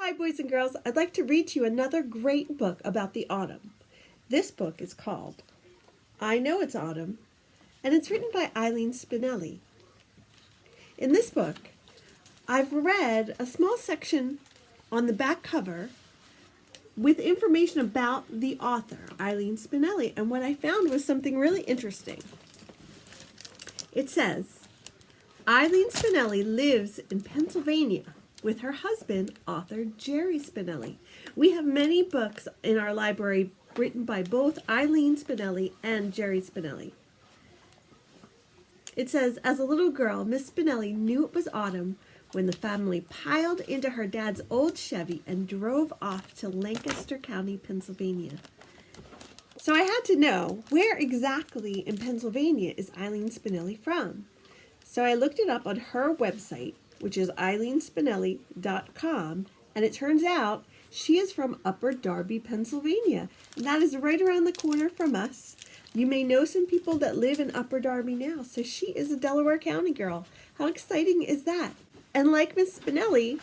Hi, boys and girls. I'd like to read to you another great book about the autumn. This book is called I Know It's Autumn, and it's written by Eileen Spinelli. In this book, I've read a small section on the back cover with information about the author, Eileen Spinelli, and what I found was something really interesting. It says, Eileen Spinelli lives in Pennsylvania with her husband, author Jerry Spinelli. We have many books in our library written by both Eileen Spinelli and Jerry Spinelli. It says, as a little girl, Miss Spinelli knew it was autumn when the family piled into her dad's old Chevy and drove off to Lancaster County, Pennsylvania. So I had to know, where exactly in Pennsylvania is Eileen Spinelli from? So I looked it up on her website, which is eileenspinelli.com, and it turns out she is from Upper Darby, Pennsylvania, and that is right around the corner from us. You may know some people that live in Upper Darby now, so she is a Delaware County girl. How exciting is that? And like Miss Spinelli,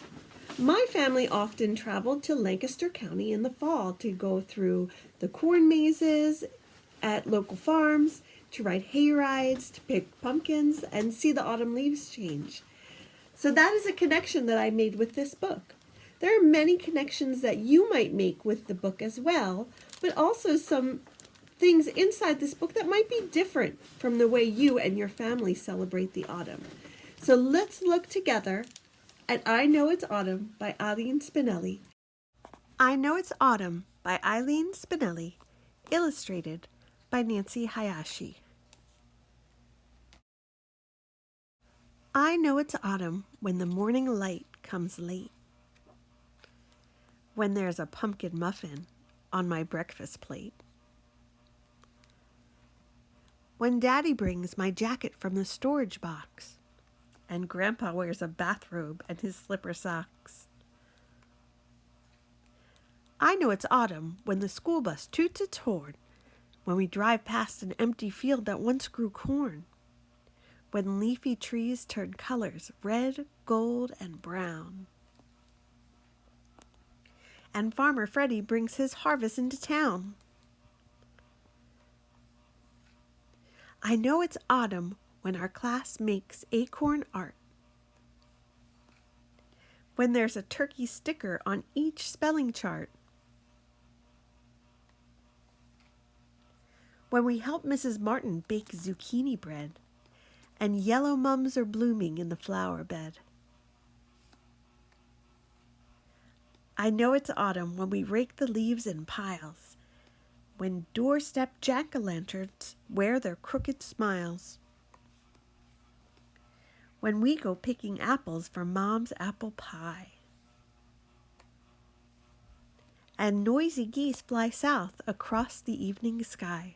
my family often traveled to Lancaster County in the fall to go through the corn mazes at local farms, to ride hay rides, to pick pumpkins, and see the autumn leaves change. So that is a connection that I made with this book. There are many connections that you might make with the book as well, but also some things inside this book that might be different from the way you and your family celebrate the autumn. So let's look together at I Know It's Autumn by Eileen Spinelli. I Know It's Autumn by Eileen Spinelli, illustrated by Nancy Hayashi. I know it's autumn when the morning light comes late, when there's a pumpkin muffin on my breakfast plate, when Daddy brings my jacket from the storage box, and Grandpa wears a bathrobe and his slipper socks. I know it's autumn when the school bus toots its horn, when we drive past an empty field that once grew corn, when leafy trees turn colors red, gold, and brown, and Farmer Freddie brings his harvest into town. I know it's autumn when our class makes acorn art, when there's a turkey sticker on each spelling chart, when we help Mrs. Martin bake zucchini bread, and yellow mums are blooming in the flower bed. I know it's autumn when we rake the leaves in piles, when doorstep jack-o'-lanterns wear their crooked smiles, when we go picking apples for Mom's apple pie, and noisy geese fly south across the evening sky.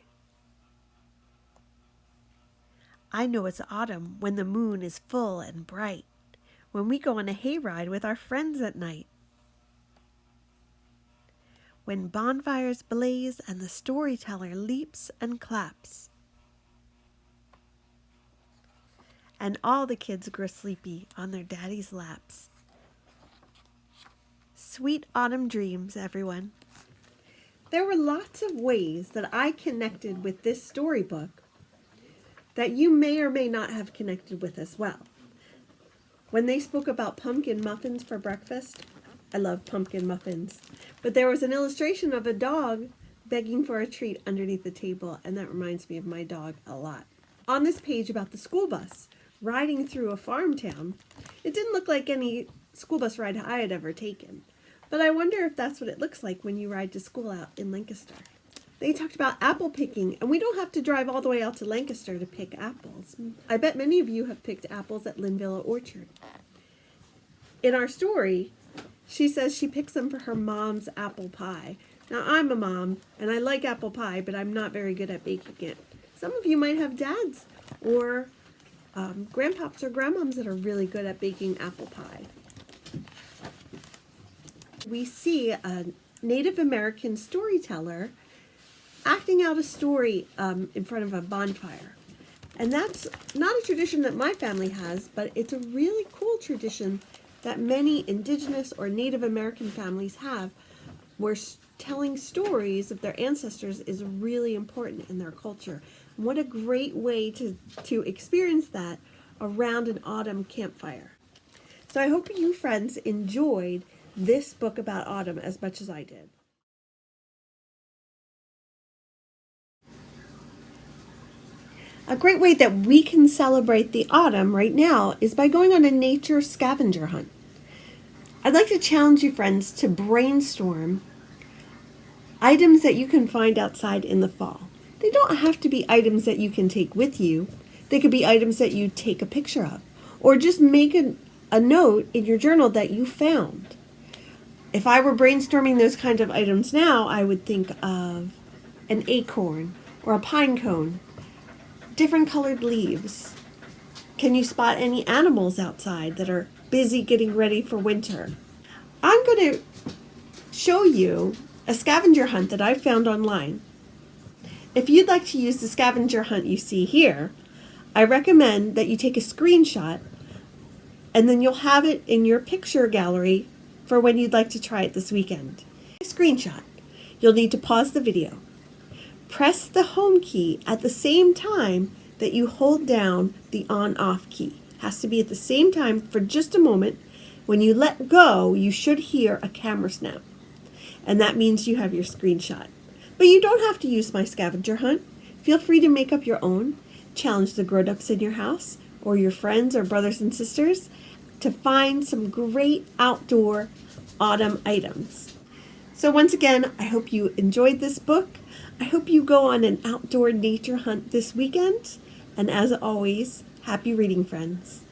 I know it's autumn when the moon is full and bright, when we go on a hayride with our friends at night, when bonfires blaze and the storyteller leaps and claps, and all the kids grow sleepy on their daddy's laps. Sweet autumn dreams, everyone. There were lots of ways that I connected with this storybook that you may or may not have connected with as well. When they spoke about pumpkin muffins for breakfast, I love pumpkin muffins. But there was an illustration of a dog begging for a treat underneath the table, and that reminds me of my dog a lot. On this page about the school bus riding through a farm town, it didn't look like any school bus ride I had ever taken. But I wonder if that's what it looks like when you ride to school out in Lancaster. They talked about apple picking, and we don't have to drive all the way out to Lancaster to pick apples. I bet many of you have picked apples at Linvilla Orchard. In our story, she says she picks them for her mom's apple pie. Now, I'm a mom, and I like apple pie, but I'm not very good at baking it. Some of you might have dads or grandpops or grandmoms that are really good at baking apple pie. We see a Native American storyteller acting out a story in front of a bonfire. And that's not a tradition that my family has, but it's a really cool tradition that many Indigenous or Native American families have, where telling stories of their ancestors is really important in their culture. And what a great way to experience that around an autumn campfire. So I hope you friends enjoyed this book about autumn as much as I did. A great way that we can celebrate the autumn right now is by going on a nature scavenger hunt. I'd like to challenge you friends to brainstorm items that you can find outside in the fall. They don't have to be items that you can take with you. They could be items that you take a picture of, or just make a note in your journal that you found. If I were brainstorming those kinds of items now, I would think of an acorn or a pine cone, different colored leaves. Can you spot any animals outside that are busy getting ready for winter? I'm going to show you a scavenger hunt that I found online. If you'd like to use the scavenger hunt you see here, I recommend that you take a screenshot and then you'll have it in your picture gallery for when you'd like to try it this weekend. A screenshot. You'll need to pause the video. Press the home key at the same time that you hold down the on-off key. Has to be at the same time for just a moment. When you let go, you should hear a camera snap. And that means you have your screenshot. But you don't have to use my scavenger hunt. Feel free to make up your own. Challenge the grown-ups in your house or your friends or brothers and sisters to find some great outdoor autumn items. So once again, I hope you enjoyed this book. I hope you go on an outdoor nature hunt this weekend. And as always, happy reading, friends.